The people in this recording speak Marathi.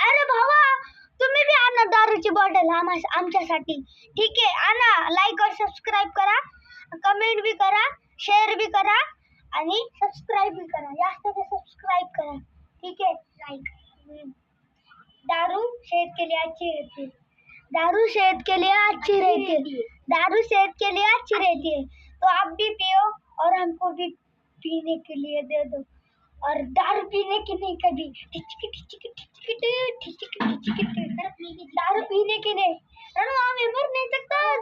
अरे भावा, तुम्ही भी आणा दारूची बॉटल आमच्यासाठी. ठीक आहे, आणा. लाईक और सबस्क्राईब करा, कमेंट भी करा, शेअर भी करा आणि सबस्क्राईब भी करा. जास्त सबस्क्राईब करा. ठीक है, लाइक. दारू सेहत के लिए अच्छी रहती है. दारू सेहत के लिए अच्छी रहती है. दारू सेहत के लिए अच्छी रहती है. तो आप भी पियो और हमको भी पीने के लिए दे दो. और दारू पीने की नहीं कभी. दारू पीने की नहीं. आम्ही मर नहीं सकता.